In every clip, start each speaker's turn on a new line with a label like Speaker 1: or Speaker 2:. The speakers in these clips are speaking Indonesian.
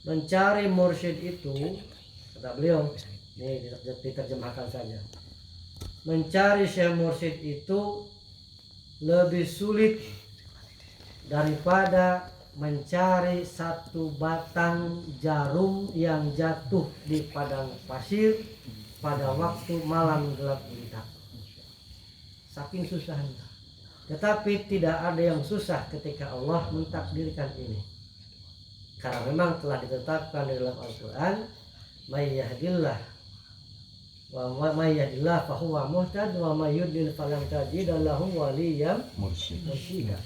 Speaker 1: Mencari mursyid itu, kata beliau, ini diterjemahkan saja. Mencari syekh mursyid itu lebih sulit daripada mencari satu batang jarum yang jatuh di padang pasir pada waktu malam gelap gulita. Saking susahnya. Tetapi tidak ada yang susah ketika Allah mentakdirkan ini. Karena memang telah ditetapkan di dalam Al-Quran, may yahdillah wa may yahdillah fahuwa muhtad wa may yudlil falan tajid lahu waliyyan mursyida.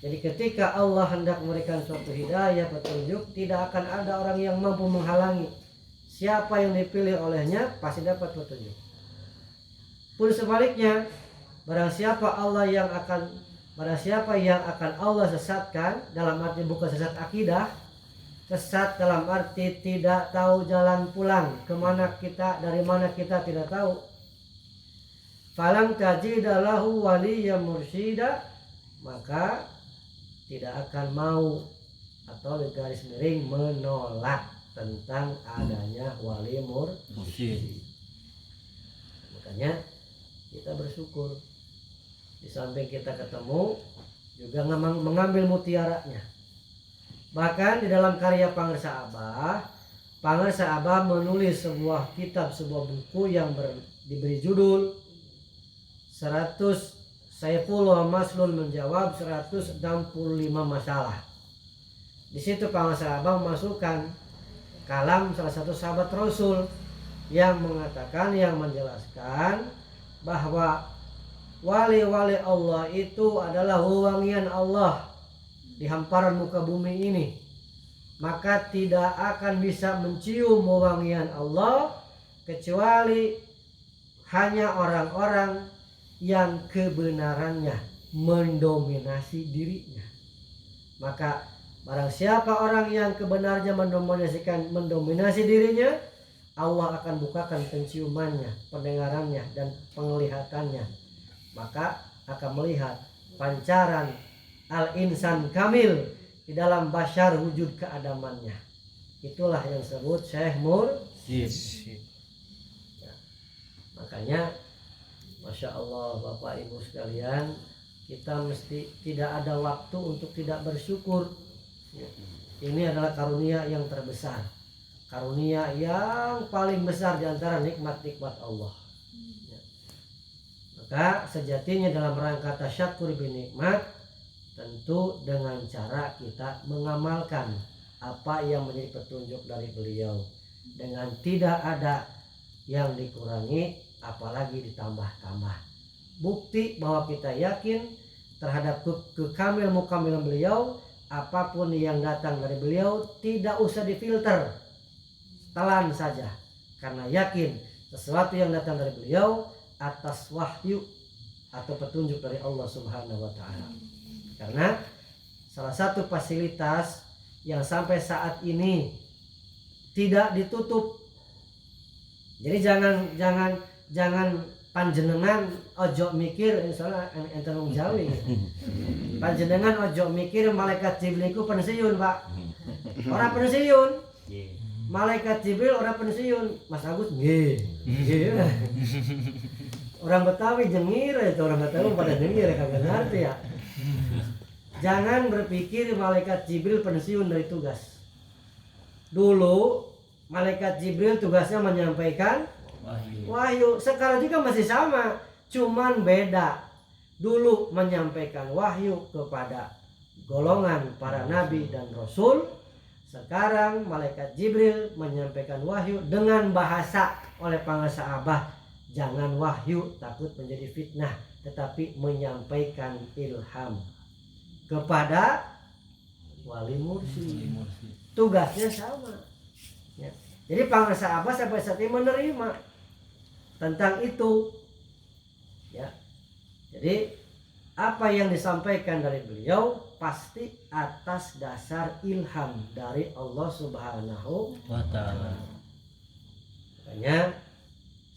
Speaker 1: Jadi ketika Allah hendak memberikan suatu hidayah, petunjuk, tidak akan ada orang yang mampu menghalangi. Siapa yang dipilih olehnya pasti dapat petunjuk. Pun sebaliknya, barang siapa yang akan Allah sesatkan, dalam arti bukan sesat akidah, sesat dalam arti tidak tahu jalan pulang, dari mana kita tidak tahu. Falam tajida lahu waliyyan mursyida, maka tidak akan mau atau garis miring menolak tentang adanya wali mursyid. Makanya kita bersyukur, di samping kita ketemu juga mengambil mutiaranya. Bahkan di dalam karya Pangersa Abah menulis sebuah kitab, sebuah buku yang diberi judul 100 Saifullah Maslun menjawab 165 masalah. Di situ Pangersa Abah memasukkan kalam salah satu sahabat Rasul yang menjelaskan bahwa wali-wali Allah itu adalah wewangian Allah di hamparan muka bumi ini. Maka tidak akan bisa mencium wewangian Allah kecuali hanya orang-orang yang kebenarannya mendominasi dirinya. Maka barang siapa orang yang kebenarnya mendominasi dirinya, Allah akan bukakan penciumannya, pendengarannya, dan penglihatannya. Maka akan melihat pancaran al-insan kamil di dalam basyar wujud keadamannya. Itulah yang disebut Syekh Mursyid. Ya. Makanya Masya Allah Bapak Ibu sekalian, kita mesti tidak ada waktu untuk tidak bersyukur. Ya. Ini adalah karunia yang terbesar, karunia yang paling besar di antara nikmat-nikmat Allah. Ya. Maka sejatinya dalam rangka tasyakur binikmat, tentu dengan cara kita mengamalkan apa yang menjadi petunjuk dari beliau, dengan tidak ada yang dikurangi apalagi ditambah-tambah. Bukti bahwa kita yakin terhadap mukamil beliau, apapun yang datang dari beliau tidak usah difilter, telan saja, karena yakin sesuatu yang datang dari beliau atas wahyu atau petunjuk dari Allah Subhanahu wa taala. Karena salah satu fasilitas yang sampai saat ini tidak ditutup. Jadi jangan panjenengan ojo mikir, insyaallah enten wong Jawi. Panjenengan ojo mikir malaikat Jibril ku pensiun, Pak. Ora pensiun. Malaikat Jibril ora pensiun. Mas Agus nggih. Orang Betawi jengir itu, orang Betawi pada jengir kagak ngerti ya. Jangan berpikir malaikat Jibril pensiun dari tugas. Dulu malaikat Jibril tugasnya menyampaikan wahyu. Sekarang juga masih sama, cuman beda. Dulu menyampaikan wahyu kepada golongan para nabi dan rasul. Sekarang malaikat Jibril menyampaikan wahyu dengan bahasa oleh Pangersa Abah. Jangan wahyu, takut menjadi fitnah, tetapi menyampaikan ilham kepada wali mursyid. Tugasnya sama. Ya. Jadi Pangersa Abah sampai saat ini menerima tentang itu. Ya. Jadi apa yang disampaikan dari beliau pasti atas dasar ilham dari Allah Subhanahu wa taala. Makanya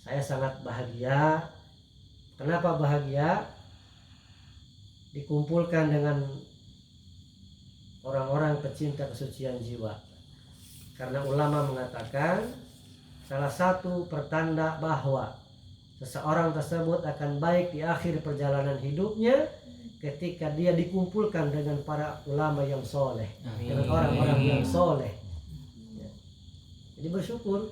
Speaker 1: saya sangat bahagia. Kenapa bahagia? Dikumpulkan dengan orang-orang pecinta kesucian jiwa. Karena ulama mengatakan salah satu pertanda bahwa seseorang tersebut akan baik di akhir perjalanan hidupnya ketika dia dikumpulkan dengan para ulama yang soleh, dengan orang-orang yang soleh. Jadi bersyukur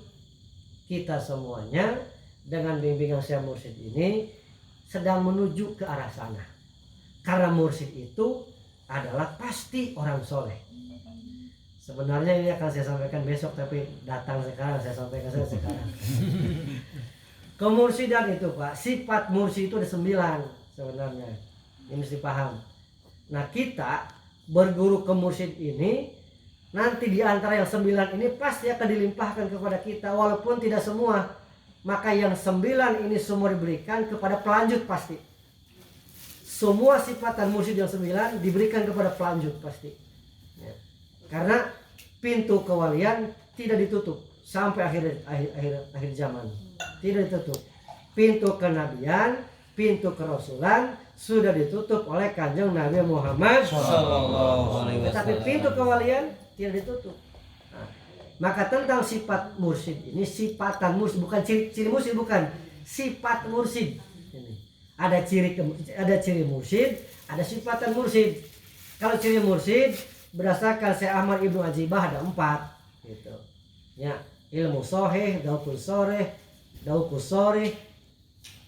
Speaker 1: kita semuanya dengan bimbingan Syekh Mursyid ini sedang menuju ke arah sana. Karena mursyid itu adalah pasti orang soleh. Sebenarnya ini akan saya sampaikan besok, tapi datang sekarang saya sampaikan sekarang. Kemursidan itu Pak, sifat mursyid itu ada 9 sebenarnya. Ini mesti paham. Nah kita berguru ke mursyid ini, nanti di antara yang 9 ini pasti akan dilimpahkan kepada kita, walaupun tidak semua. Maka yang 9 ini semua diberikan kepada pelanjut pasti. Semua sifatan mursyid yang 9 diberikan kepada pelanjut pasti. Ya. Karena pintu kewalian tidak ditutup sampai akhir zaman. Tidak ditutup. Pintu kenabian, pintu kerasulan sudah ditutup oleh Kanjeng Nabi Muhammad SAW. Tetapi pintu kewalian tidak ditutup. Nah, maka tentang sifat mursyid ini, sifatan mursyid, bukan ciri mursyid, bukan sifat mursyid. Ini ada ciri mursyid, ada sifatan mursyid. Kalau ciri mursyid berdasarkan Syekh Ahmad Ibnu Ajibah ada 4 gitu. Ya, ilmu sohih, daukul soreh,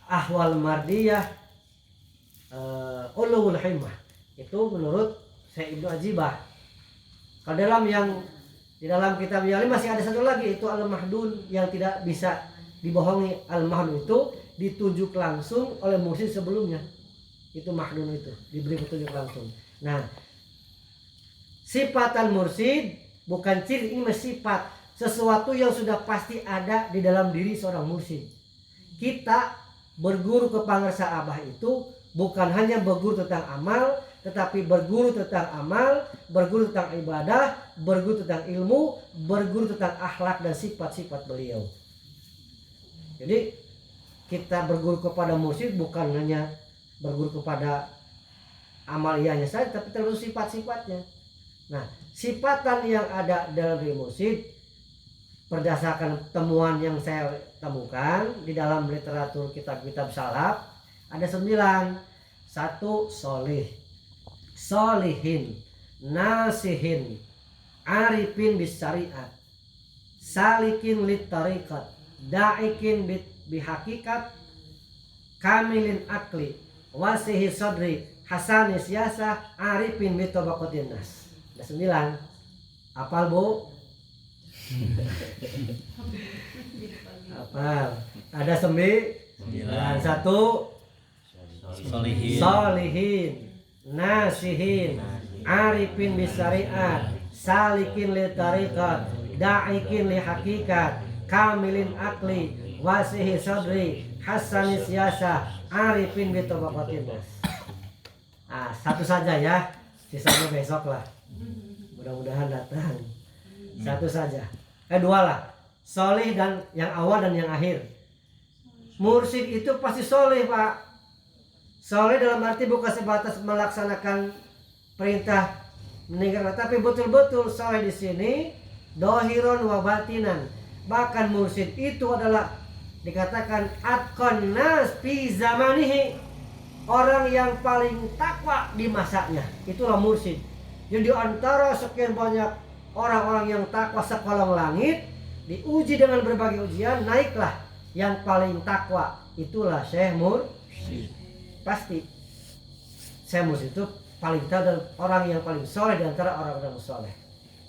Speaker 1: ahwal mardiyah, ulul himmah. Itu menurut Syekh Ibnu Ajibah. Kalau di dalam kitab Yali masih ada satu lagi, itu al-mahdun yang tidak bisa dibohongi. Al-mahdun itu ditunjuk langsung oleh mursyid sebelumnya. Itu mahdun, itu diberi petunjuk langsung. Nah, sifatan mursyid bukan ciri, ini sifat, sesuatu yang sudah pasti ada di dalam diri seorang mursyid. Kita berguru ke Pangersa Abah itu bukan hanya berguru tentang amal, tetapi berguru tentang amal, berguru tentang ibadah, berguru tentang ilmu, berguru tentang akhlak dan sifat-sifat beliau. Jadi kita berguru kepada mursyid bukan hanya berguru kepada amaliyahnya saja, tapi terus sifat-sifatnya. Nah, sifatan yang ada dalam diri mursyid berdasarkan temuan yang saya temukan di dalam literatur kitab-kitab salaf ada 9. 1. Solih, solihin, nasihin, arifin bis syariat, salikin lit tariqat, da'ikin bihakikat, kamilin akli, wasihi sadri, hasani siyasah, arifin bitobaqatin nas. Ada 9. Apal Bu? Apal. Ada 9. 1. Solihin, nasihin, arifin bisyariat, salikin li tariqat, da'ikin li hakikat, kamilin akli, wasihi sadri, hasani siyasah, arifin bitobaqatin nas. Ah, 1 saja ya, sisanya besok lah, mudah-mudahan datang. 1 saja, 2 lah, solih dan yang awal dan yang akhir. Mursyid itu pasti solih Pak. Soleh dalam arti bukan sebatas melaksanakan perintah meninggalkan, tapi betul-betul soleh di sini dohiron wa batinan. Bahkan mursyid itu adalah dikatakan atqan nas fi zamanihi, orang yang paling takwa di masanya. Itulah mursyid. Jadi antara sekian banyak orang-orang yang takwa sekolong langit, diuji dengan berbagai ujian, naiklah yang paling takwa. Itulah Syekh Mursyid. Pasti Syekh Mursyid itu paling tahu dan orang yang paling soleh di antara orang-orang soleh.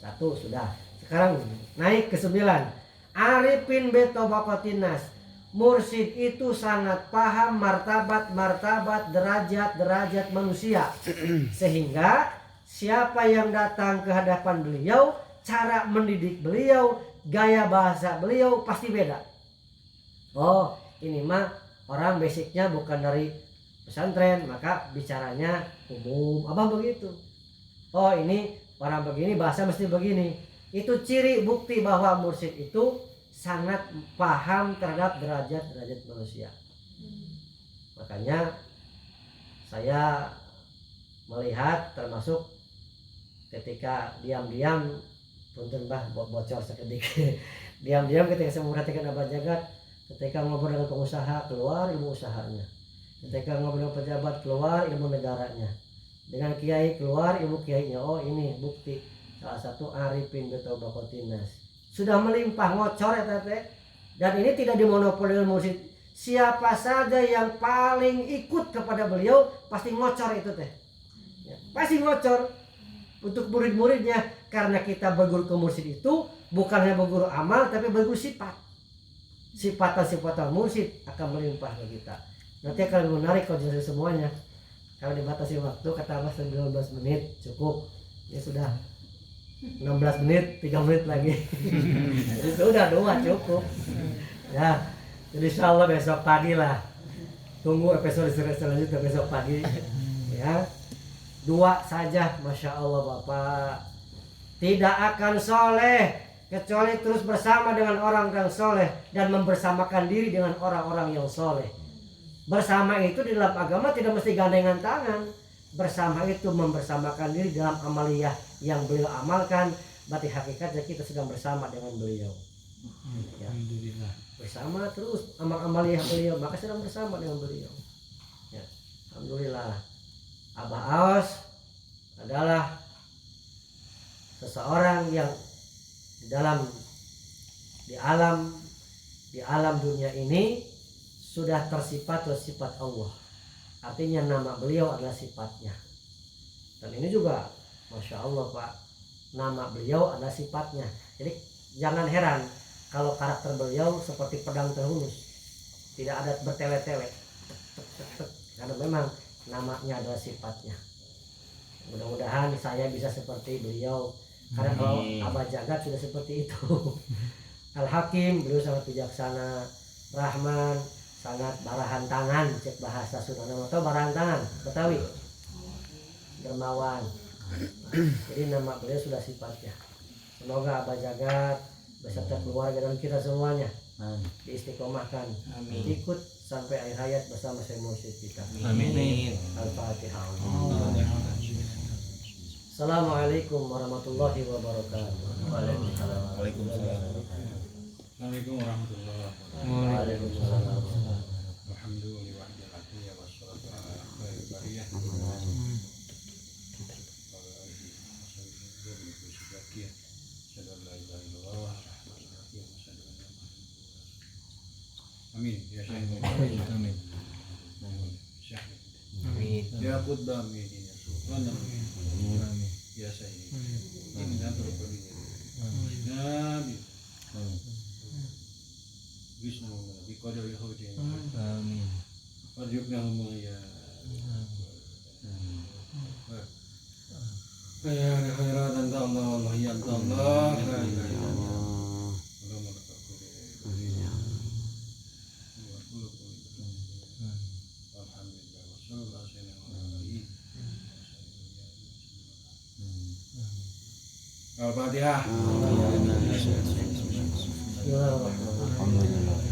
Speaker 1: 1 sudah. Sekarang naik ke 9. Arifin betobaqatin nas. Mursyid itu sangat paham martabat, derajat manusia. Sehingga siapa yang datang ke hadapan beliau, cara mendidik beliau, gaya bahasa beliau pasti beda. Oh, ini mah orang basicnya bukan dari pesantren, maka bicaranya umum, apa begitu. Oh, ini orang begini, bahasa mesti begini. Itu ciri bukti bahwa mursyid itu sangat paham terhadap derajat manusia. Makanya saya melihat termasuk ketika diam-diam, punten bah bocor sekedik. Diam-diam ketika saya memperhatikan Abah Jagat, ketika ngobrol dengan pengusaha keluar ilmu usahanya, ketika ngobrol dengan pejabat keluar ilmu negaranya, dengan kiai keluar ilmu kiainya. Oh ini bukti salah satu arifin betul bakotinas sudah melimpah ngocor ya tete. Dan ini tidak dimonopoli oleh mursyid. Siapa saja yang paling ikut kepada beliau pasti ngocor itu teh ya, pasti ngocor untuk murid-muridnya. Karena kita berguru ke mursyid itu bukan hanya berguru amal tapi berguru sifat. Sifatan mursyid akan melimpah ke kita. Nanti akan menarik kalau jelas semuanya. Kalau dibatasi waktu kata Mas 15 menit cukup. Ya sudah 16 menit, 3 menit lagi. Jadi sudah 2 cukup. Ya, jadi insyaallah besok pagi lah. Tunggu episode selanjutnya besok pagi. Ya, 2 saja, masya Allah Bapak. Tidak akan soleh kecuali terus bersama dengan orang-orang soleh dan membersamakan diri dengan orang-orang yang soleh. Bersama itu di dalam agama tidak mesti gandengan tangan. Bersama itu membersamakan diri dalam amaliyah yang beliau amalkan. Berarti hakikatnya kita sedang bersama dengan beliau ya. Alhamdulillah. Bersama terus amal-amaliyah beliau, maka sedang bersama dengan beliau ya. Alhamdulillah. Abah Aos adalah seseorang yang di alam dunia ini sudah tersifat oleh sifat Allah. Artinya nama beliau adalah sifatnya. Dan ini juga masya Allah Pak, nama beliau adalah sifatnya. Jadi jangan heran kalau karakter beliau seperti pedang terhunus, tidak ada bertele-tele, karena memang namanya adalah sifatnya. Mudah-mudahan saya bisa seperti beliau. Karena kalau Abah Jagat sudah seperti itu. Al-Hakim, beliau sangat bijaksana. Rahman, sangat barahan tangan, cek bahasa Sunda atau barahan tangan Betawi. Dermawan. Jadi nama beliau sudah sifatnya. Semoga Abah Jagat beserta keluarga dan kita semuanya diistiqomahkan, ikut sampai akhir hayat bersama Syekh Mursyid kita. Amin. Al-Fatihah. Assalamualaikum warahmatullahi wabarakatuh.
Speaker 2: Waalaikumsalam. Assalamualaikum warahmatullahi wabarakatuh. Alhamdulillah wassalatu ala khairil bariyah. Amin ya Syekh. Amin. Amin. Ya Quddam ya Sultan. Amin. Ya Syekh. Ini nanti pergi. Amin. Bisnu bi qadar yahudi. Amin. Warjukna ya. Ya khairat anta Allah ya Allah. Al-Fatihah.
Speaker 1: Alhamdulillah.